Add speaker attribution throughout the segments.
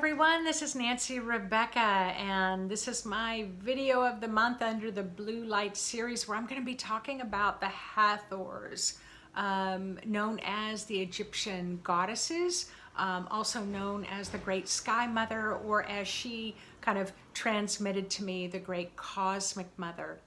Speaker 1: everyone, this is Nancy Rebecca, and this is my video of the month under the Blue Light series where I'm going to be talking about the Hathors, known as the Egyptian goddesses, also known as the Great Sky Mother, or as she kind of transmitted to me, the Great Cosmic Mother.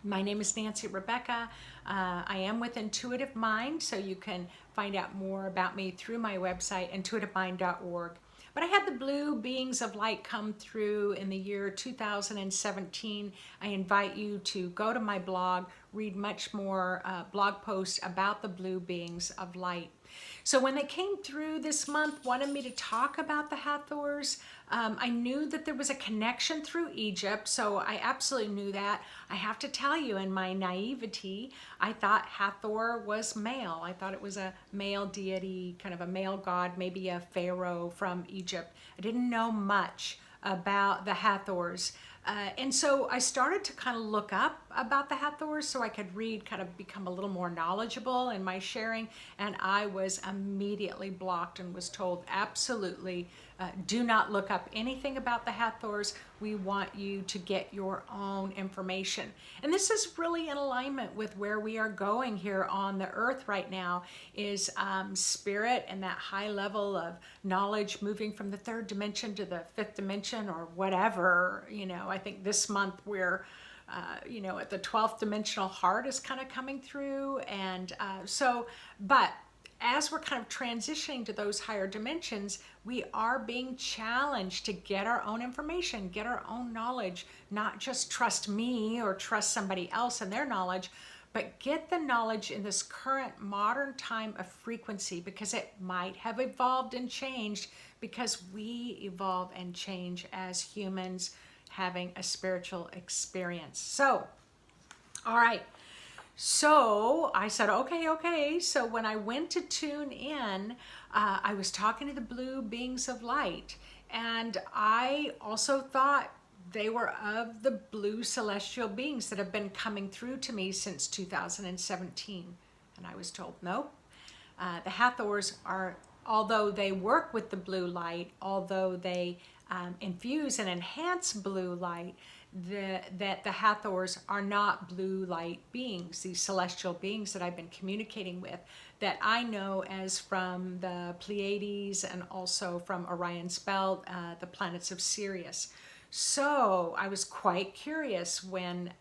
Speaker 1: My name is Nancy Rebecca. I am with Intuitive Mind, so you can find out more about me through my website, intuitivemind.org. But I had the blue beings of light come through in the year 2017. I invite you to go to my blog, read much more blog posts about the blue beings of light. So when they came through this month, wanted me to talk about the Hathors. I knew that there was a connection through Egypt, so I absolutely knew that. I have to tell you, in my naivety, I thought Hathor was male. I thought it was a male deity, kind of a male god, maybe a pharaoh from Egypt. I didn't know much about the Hathors. And so I started to kind of look up about the Hathors so I could read, kind of become a little more knowledgeable in my sharing. And I was immediately blocked and was told, absolutely, do not look up anything about the Hathors. We want you to get your own information. And this is really in alignment with where we are going here on the earth right now, is spirit and that high level of knowledge moving from the third dimension to the fifth dimension or whatever. You know, I think this month we're at the 12th dimensional heart is kind of coming through. And but as we're kind of transitioning to those higher dimensions, we are being challenged to get our own information, get our own knowledge, not just trust me or trust somebody else and their knowledge, but get the knowledge in this current modern time of frequency, because it might have evolved and changed because we evolve and change as humans having a spiritual experience. So, all right. So I said, okay. So when I went to tune in, I was talking to the blue beings of light. And I also thought they were of the blue celestial beings that have been coming through to me since 2017. And I was told, nope. The Hathors are, although they work with the blue light, although they infuse and enhance blue light, that the Hathors are not blue light beings, these celestial beings that I've been communicating with, that I know as from the Pleiades and also from Orion's belt, the planets of Sirius. So I was quite curious when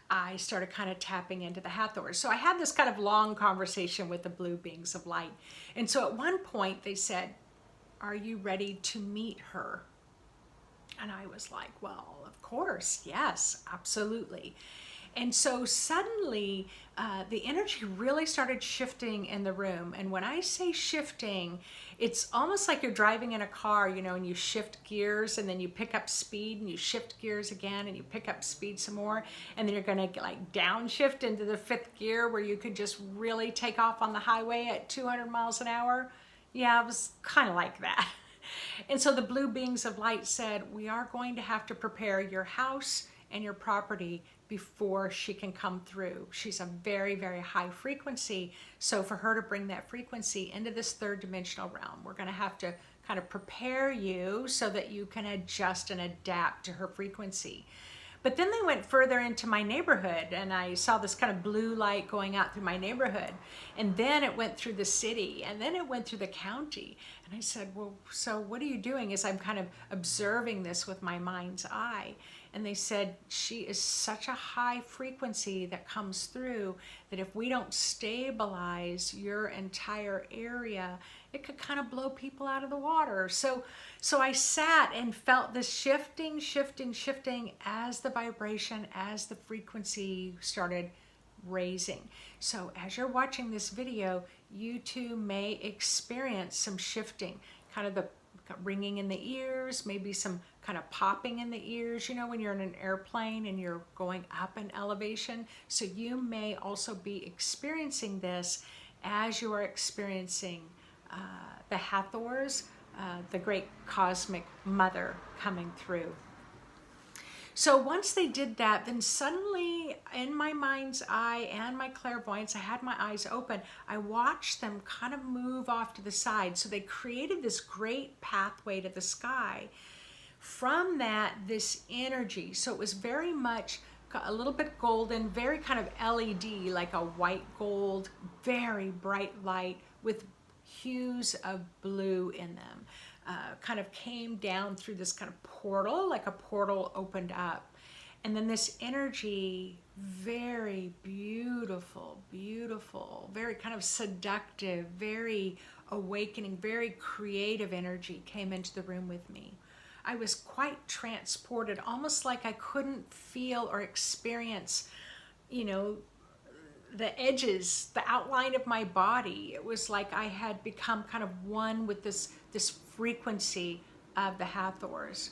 Speaker 1: I started kind of tapping into the Hathors. So I had this kind of long conversation with the blue beings of light. And so at one point they said, "Are you ready to meet her?" And I was like, well, of course, yes, absolutely. And so suddenly the energy really started shifting in the room. And when I say shifting, it's almost like you're driving in a car, and you shift gears and then you pick up speed and you shift gears again and you pick up speed some more. And then you're going to like downshift into the fifth gear where you could just really take off on the highway at 200 miles an hour. Yeah, it was kind of like that. And so the blue beings of light said, we are going to have to prepare your house and your property before she can come through. She's a very, very high frequency. So for her to bring that frequency into this third dimensional realm, we're going to have to kind of prepare you so that you can adjust and adapt to her frequency. But then they went further into my neighborhood, and I saw this kind of blue light going out through my neighborhood. And then it went through the city, and then it went through the county. And I said, well, so what are you doing? As I'm kind of observing this with my mind's eye. And they said, she is such a high frequency that comes through that if we don't stabilize your entire area, it could kind of blow people out of the water. So I sat and felt this shifting as the vibration, as the frequency started raising. So as you're watching this video, you too may experience some shifting, kind of the ringing in the ears, maybe some kind of popping in the ears, when you're in an airplane and you're going up in elevation. So you may also be experiencing this as you are experiencing the Hathors, the great cosmic mother coming through. So once they did that, then suddenly in my mind's eye and my clairvoyance, I had my eyes open. I watched them kind of move off to the side. So they created this great pathway to the sky. From that, this energy, so it was very much a little bit golden, very kind of LED, like a white gold, very bright light with hues of blue in them. Kind of came down through this kind of portal, like a portal opened up. And then this energy, very beautiful, beautiful, very kind of seductive, very awakening, very creative energy came into the room with me. I was quite transported, almost like I couldn't feel or experience, you know, the edges, the outline of my body. It was like I had become kind of one with this frequency of the Hathors.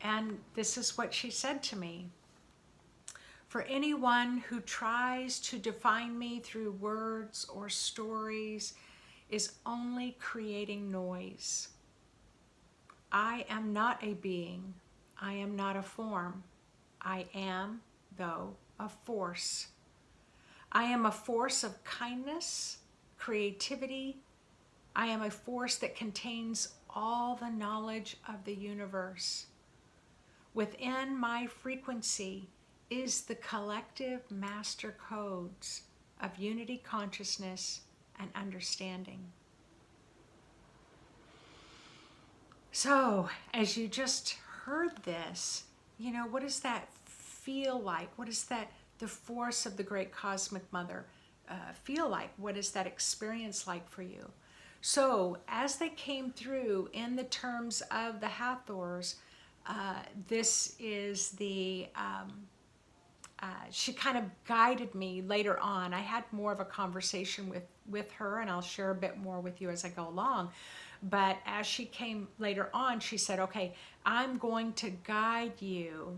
Speaker 1: And this is what she said to me. For anyone who tries to define me through words or stories is only creating noise. I am not a being. I am not a form. I am, though, a force. I am a force of kindness, creativity. I am a force that contains all the knowledge of the universe. Within my frequency is the collective master codes of unity consciousness and understanding. So, as you just heard this, you know, what does that feel like? What is that, the force of the great cosmic mother feel like? What is that experience like for you? So, as they came through in the terms of the Hathors, this is the, she kind of guided me later on. I had more of a conversation with her, and I'll share a bit more with you as I go along. But as she came later on, she said, okay, I'm going to guide you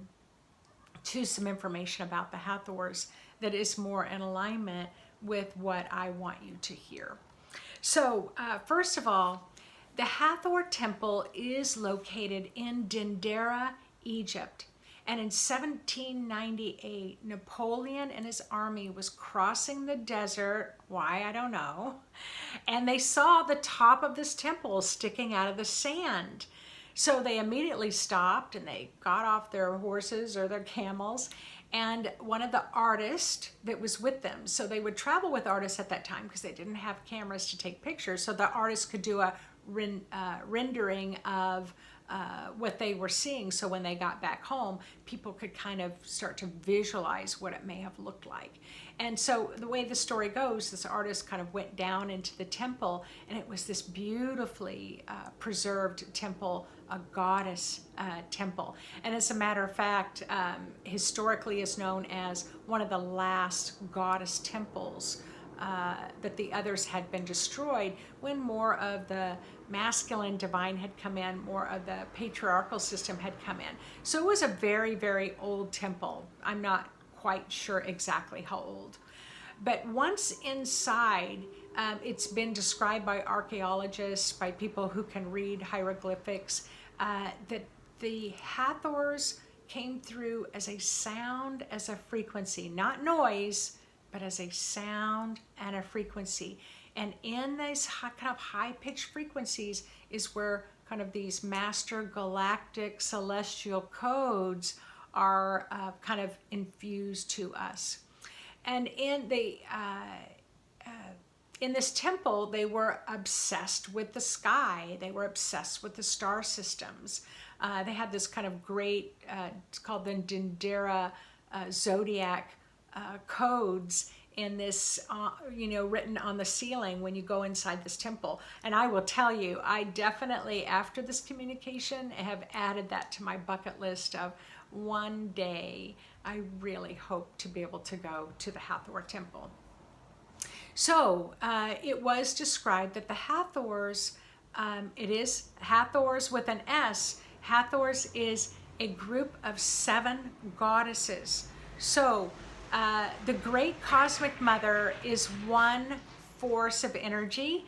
Speaker 1: to some information about the Hathors that is more in alignment with what I want you to hear. So first of all, the Hathor temple is located in Dendera, Egypt. And in 1798, Napoleon and his army was crossing the desert. Why, I don't know. And they saw the top of this temple sticking out of the sand. So they immediately stopped and they got off their horses or their camels. And one of the artists that was with them, so they would travel with artists at that time because they didn't have cameras to take pictures. So the artist could do a rendering of what they were seeing, so when they got back home, people could kind of start to visualize what it may have looked like. And so the way the story goes, this artist kind of went down into the temple, and it was this beautifully preserved temple, a goddess temple. And as a matter of fact, historically is known as one of the last goddess temples that the others had been destroyed when more of the masculine divine had come in, more of the patriarchal system had come in. So it was a very, very old temple. I'm not quite sure exactly how old. But once inside, it's been described by archaeologists, by people who can read hieroglyphics, that the Hathors came through as a sound, as a frequency, not noise, but as a sound and a frequency. And in these kind of high-pitched frequencies is where kind of these master galactic celestial codes are kind of infused to us. And in this temple, they were obsessed with the sky. They were obsessed with the star systems. They had this kind of great, it's called the Dendera zodiac codes in this, written on the ceiling when you go inside this temple. And I will tell you, I definitely, after this communication, have added that to my bucket list of one day I really hope to be able to go to the Hathor temple. So it was described that the Hathors, it is Hathors with an S. Hathors is a group of 7 goddesses. So the great cosmic mother is one force of energy.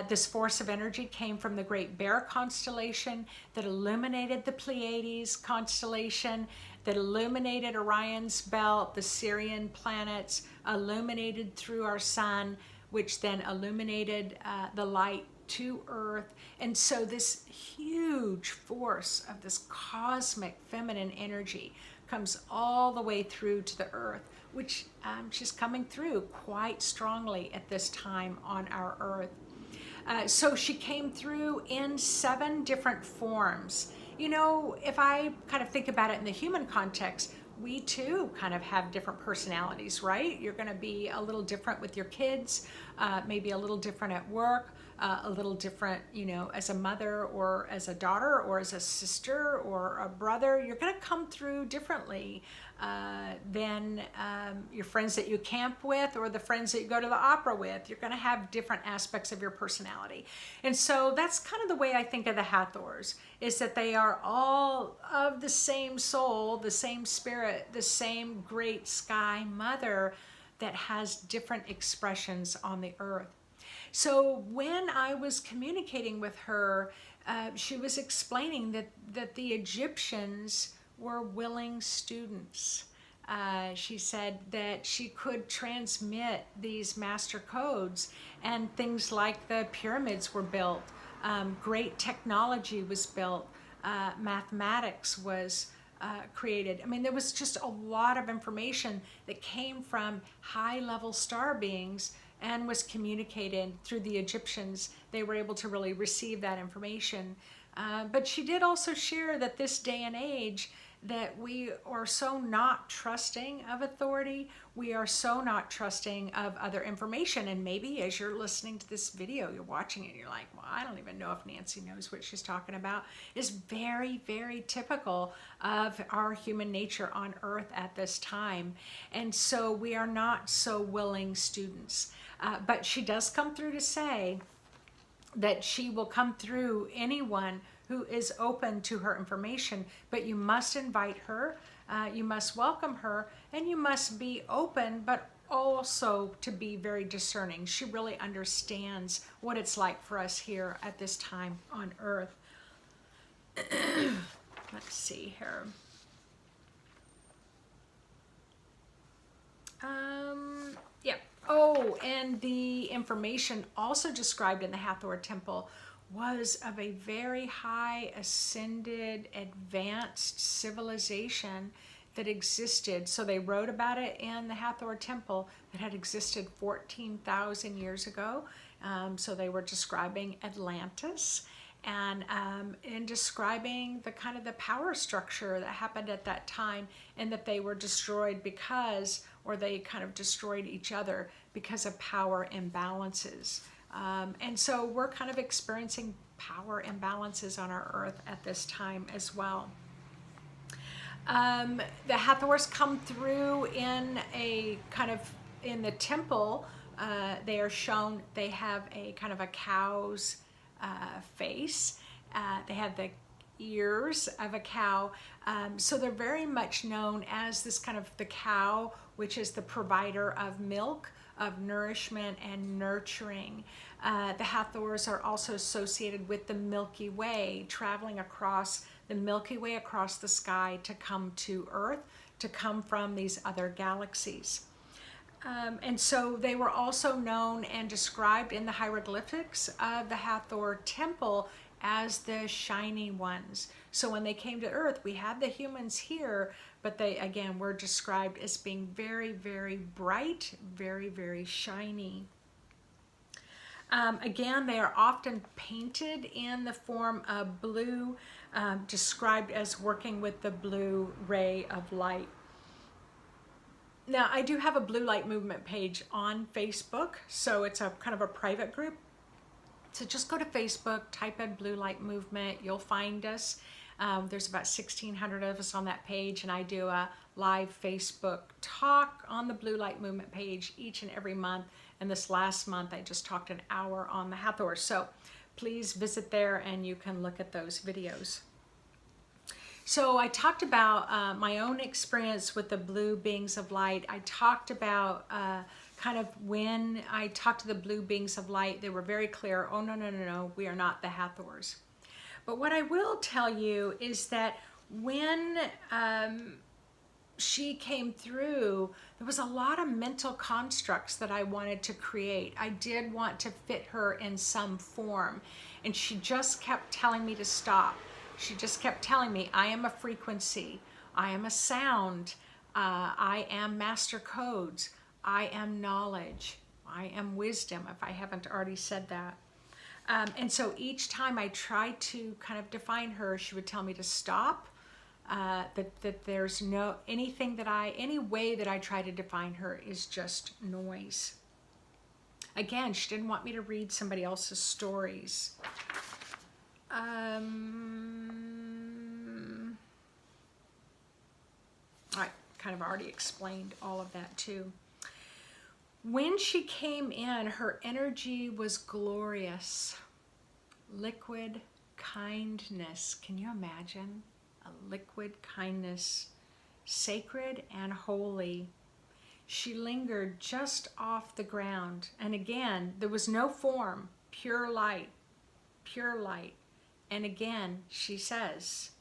Speaker 1: This force of energy came from the Great Bear constellation that illuminated the Pleiades constellation that illuminated Orion's belt, the Sirian planets, illuminated through our sun, which then illuminated the light to Earth. And so this huge force of this cosmic feminine energy comes all the way through to the Earth, which she's coming through quite strongly at this time on our Earth. So she came through in 7 different forms. You know, if I kind of think about it in the human context, we too kind of have different personalities, right? You're going to be a little different with your kids, maybe a little different at work, a little different, you know, as a mother or as a daughter or as a sister or a brother. You're going to come through differently than your friends that you camp with or the friends that you go to the opera with. You're going to have different aspects of your personality. And so that's kind of the way I think of the Hathors, is that they are all of the same soul, the same spirit, the same great sky mother that has different expressions on the earth. So when I was communicating with her, she was explaining that the Egyptians were willing students. She said that she could transmit these master codes, and things like the pyramids were built, great technology was built, mathematics was created. I mean, there was just a lot of information that came from high-level star beings and was communicated through the Egyptians. They were able to really receive that information. But she did also share that this day and age, that we are so not trusting of authority, we are so not trusting of other information. And maybe as you're listening to this video, you're watching it, you're like, well, I don't even know if Nancy knows what she's talking about. It's very, very typical of our human nature on Earth at this time. And so we are not so willing students. But she does come through to say that she will come through anyone who is open to her information, but you must invite her, you must welcome her, and you must be open, but also to be very discerning. She really understands what it's like for us here at this time on Earth. Let's see here. Yeah. Oh, and the information also described in the Hathor temple was of a very high ascended advanced civilization that existed. So they wrote about it in the Hathor temple that had existed 14,000 years ago. So they were describing Atlantis and in describing the kind of the power structure that happened at that time, and that they were destroyed because, or they kind of destroyed each other because of power imbalances. And so we're kind of experiencing power imbalances on our Earth at this time as well. The Hathors come through in a kind of, in the temple, they are shown, they have a kind of a cow's face. They have the ears of a cow. So they're very much known as this kind of the cow, which is the provider of milk, of nourishment and nurturing. The Hathors are also associated with the Milky Way, traveling across the Milky Way, across the sky to come to Earth, to come from these other galaxies. And so they were also known and described in the hieroglyphics of the Hathor temple as the shiny ones. So when they came to Earth, we had the humans here, but they, again, were described as being very, very bright, very, very shiny. Again, they are often painted in the form of blue, described as working with the blue ray of light. Now, I do have a blue light movement page on Facebook, so it's a kind of a private group. So just go to Facebook, type in Blue Light Movement, you'll find us. There's about 1,600 of us on that page, and I do a live Facebook talk on the Blue Light Movement page each and every month. And this last month, I just talked an hour on the Hathors. So please visit there and you can look at those videos. So I talked about my own experience with the blue beings of light. I talked about kind of when I talked to the blue beings of light, they were very clear, oh, no, no, no, no, we are not the Hathors. But what I will tell you is that when she came through, there was a lot of mental constructs that I wanted to create. I did want to fit her in some form, and she just kept telling me to stop. She just kept telling me, I am a frequency, I am a sound, I am master codes, I am knowledge, I am wisdom, if I haven't already said that. And so each time I tried to kind of define her, she would tell me to stop, that there's any way that I try to define her is just noise. Again, she didn't want me to read somebody else's stories. I kind of already explained all of that too. When she came in, her energy was glorious. Liquid kindness. Can you imagine? A liquid kindness, sacred and holy. She lingered just off the ground. And again, there was no form, pure light, pure light. And again, she says,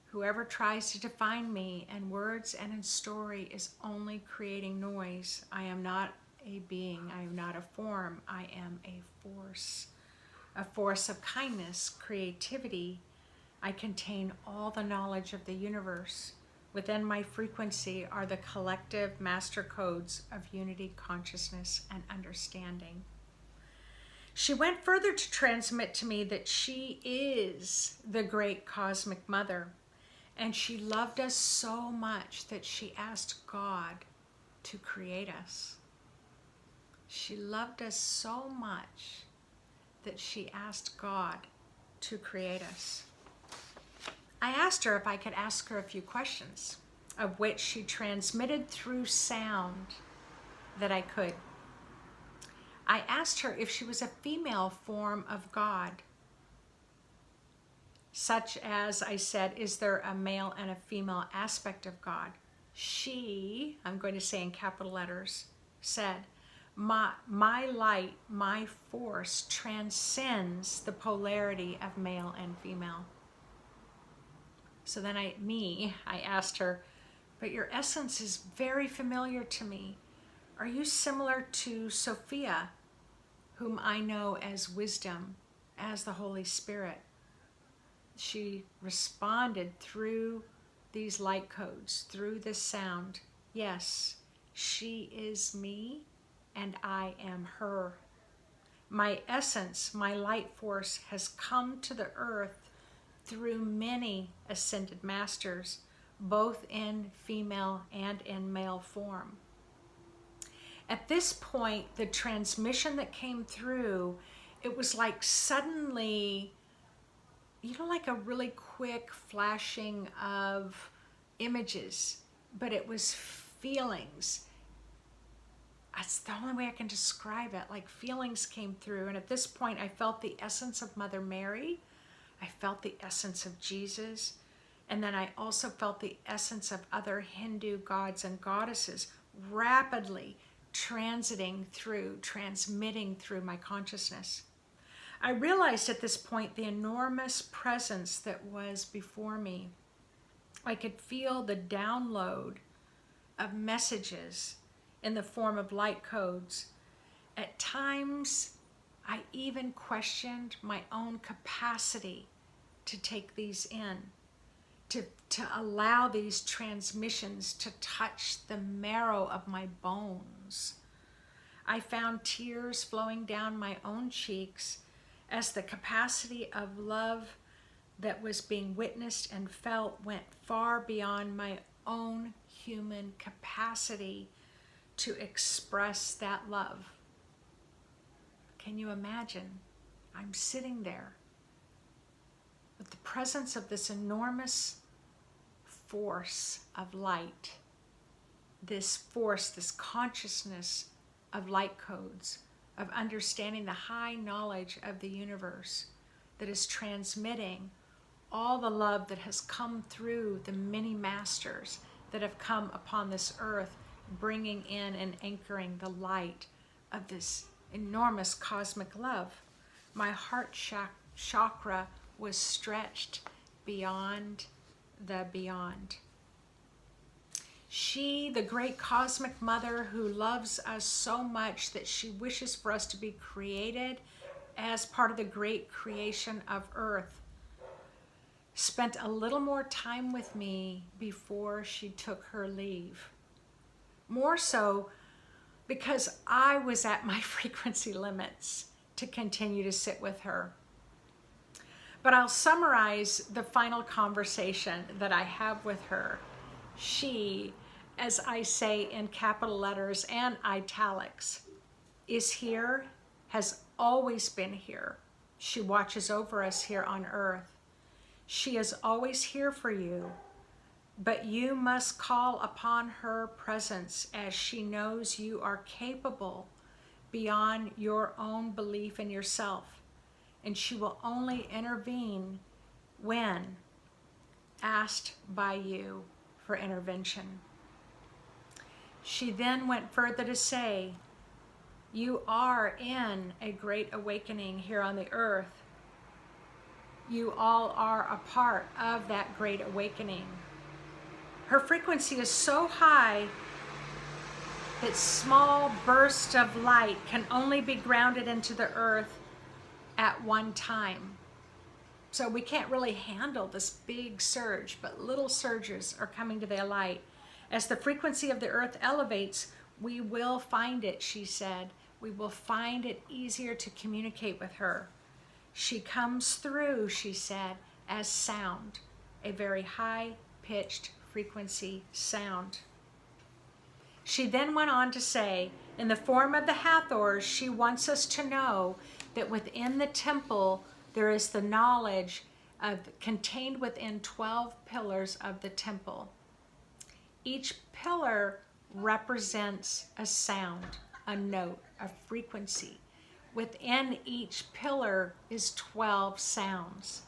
Speaker 1: whoever tries to define me in words and in story is only creating noise. I am not a being. I am not a form. I am a force of kindness, creativity. I contain all the knowledge of the universe. Within my frequency are the collective master codes of unity, consciousness, and understanding. She went further to transmit to me that she is the great cosmic mother, and she loved us so much that she asked God to create us. She loved us so much that she asked God to create us. I asked her if I could ask her a few questions, of which she transmitted through sound that I could. I asked her if she was a female form of God, such as I said, is there a male and a female aspect of God? She, I'm going to say in capital letters, said, my light, my force transcends the polarity of male and female. So then I asked her, but your essence is very familiar to me. Are you similar to Sophia, whom I know as wisdom, as the Holy Spirit? She responded through these light codes, through this sound. Yes, she is me and I am her. My essence, my light force has come to the earth through many ascended masters, both in female and in male form. At this point, the transmission that came through, it was like suddenly, like a really quick flashing of images, but it was feelings. That's the only way I can describe it. Like feelings came through, and at this point, I felt the essence of Mother Mary. I felt the essence of Jesus, and then I also felt the essence of other Hindu gods and goddesses rapidly transmitting through my consciousness. I realized at this point the enormous presence that was before me. I could feel the download of messages in the form of light codes. At times, I even questioned my own capacity to take these in, to allow these transmissions to touch the marrow of my bones. I found tears flowing down my own cheeks as the capacity of love that was being witnessed and felt went far beyond my own human capacity to express that love. Can you imagine? I'm sitting there with the presence of this enormous force of light, this force, this consciousness of light codes, of understanding the high knowledge of the universe that is transmitting all the love that has come through the many masters that have come upon this earth, bringing in and anchoring the light of this enormous cosmic love. My heart chakra was stretched beyond the beyond. She, the great cosmic mother who loves us so much that she wishes for us to be created as part of the great creation of Earth, spent a little more time with me before she took her leave. More so because I was at my frequency limits to continue to sit with her. But I'll summarize the final conversation that I have with her. She, as I say in capital letters and italics, is here, has always been here. She watches over us here on Earth. She is always here for you, but you must call upon her presence as she knows you are capable beyond your own belief in yourself. And she will only intervene when asked by you for intervention. She then went further to say, you are in a great awakening here on the earth. You all are a part of that great awakening. Her frequency is so high that small bursts of light can only be grounded into the earth at one time. So we can't really handle this big surge, but little surges are coming to the light. As the frequency of the earth elevates, we will find it, she said. We will find it easier to communicate with her. She comes through, she said, as sound, a very high-pitched frequency sound. She then went on to say, in the form of the Hathors, she wants us to know that within the temple there is the knowledge contained within 12 pillars of the temple. Each pillar represents a sound, a note, a frequency. Within each pillar is 12 sounds.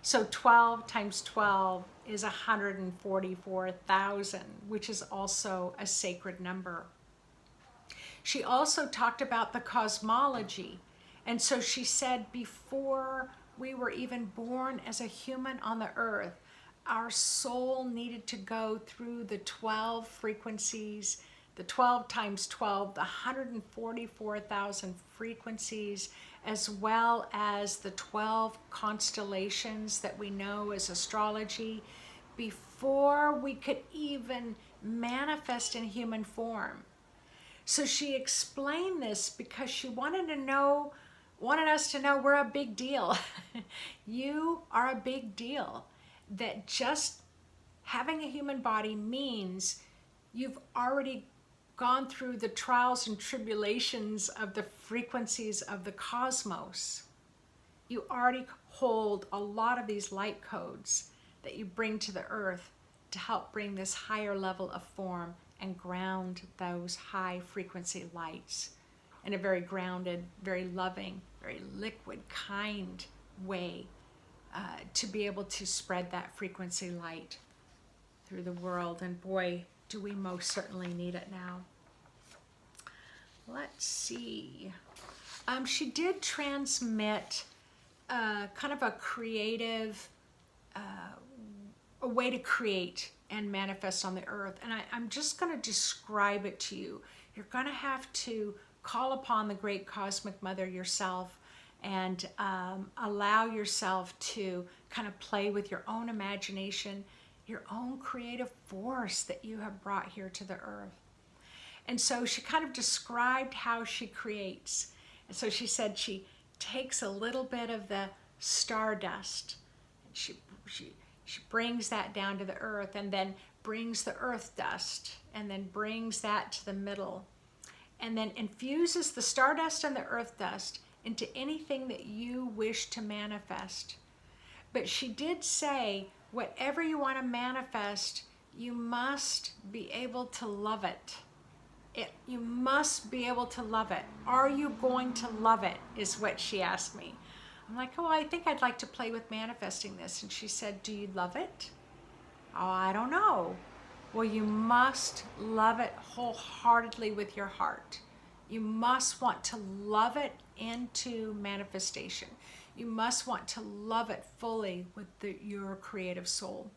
Speaker 1: So 12 times 12 is 144,000, which is also a sacred number. She also talked about the cosmology. And so she said, before we were even born as a human on the earth, our soul needed to go through the 12 frequencies, the 12 times 12, the 144,000 frequencies, as well as the 12 constellations that we know as astrology, before we could even manifest in human form. So she explained this because she wanted us to know we're a big deal. You are a big deal. That just having a human body means you've already gone through the trials and tribulations of the frequencies of the cosmos. You already hold a lot of these light codes that you bring to the earth to help bring this higher level of form and ground those high frequency lights in a very grounded, very loving, very liquid, kind way to be able to spread that frequency light through the world. And boy, do we most certainly need it now. Let's see. She did transmit kind of a creative, a way to create and manifest on the earth. And I'm just going to describe it to you. You're going to have to call upon the great cosmic mother yourself and allow yourself to kind of play with your own imagination, your own creative force that you have brought here to the earth. And so she kind of described how she creates. And so she said she takes a little bit of the stardust, and she brings that down to the earth, and then brings the earth dust, and then brings that to the middle, and then infuses the stardust and the earth dust into anything that you wish to manifest. But she did say, whatever you want to manifest, you must be able to love it. You must be able to love it. Are you going to love it, is what she asked me. I'm like, oh, I think I'd like to play with manifesting this. And she said, do you love it? Oh, I don't know. Well, you must love it wholeheartedly with your heart. You must want to love it into manifestation. You must want to love it fully with your creative soul.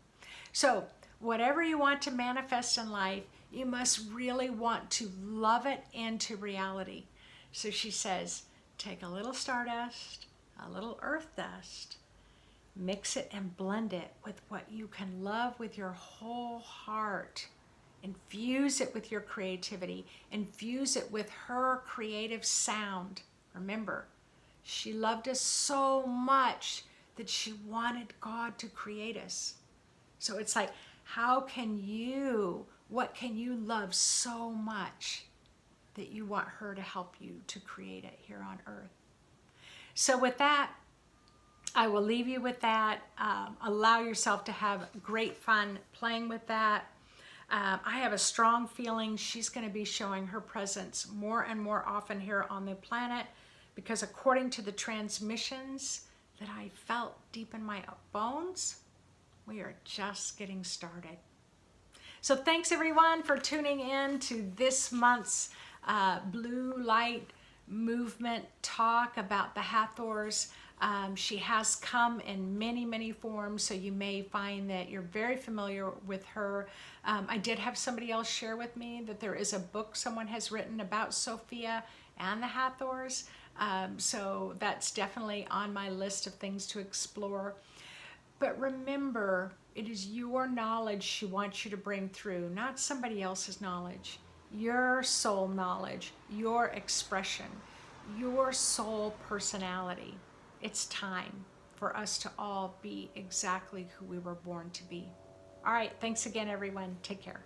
Speaker 1: So whatever you want to manifest in life, you must really want to love it into reality. So she says, take a little stardust, a little earth dust, mix it and blend it with what you can love with your whole heart. Infuse it with your creativity. Infuse it with her creative sound. Remember, she loved us so much that she wanted God to create us. So it's like, what can you love so much that you want her to help you to create it here on earth? So with that, I will leave you with that. Allow yourself to have great fun playing with that. I have a strong feeling she's going to be showing her presence more and more often here on the planet, because according to the transmissions that I felt deep in my bones, we are just getting started. So thanks everyone for tuning in to this month's Blue Light Movement talk about the Hathors. She has come in many, many forms, so you may find that you're very familiar with her. I did have somebody else share with me that there is a book someone has written about Sophia and the Hathors. So that's definitely on my list of things to explore. But remember, it is your knowledge she wants you to bring through, not somebody else's knowledge. Your soul knowledge, your expression, your soul personality. It's time for us to all be exactly who we were born to be. All right, thanks again, everyone. Take care.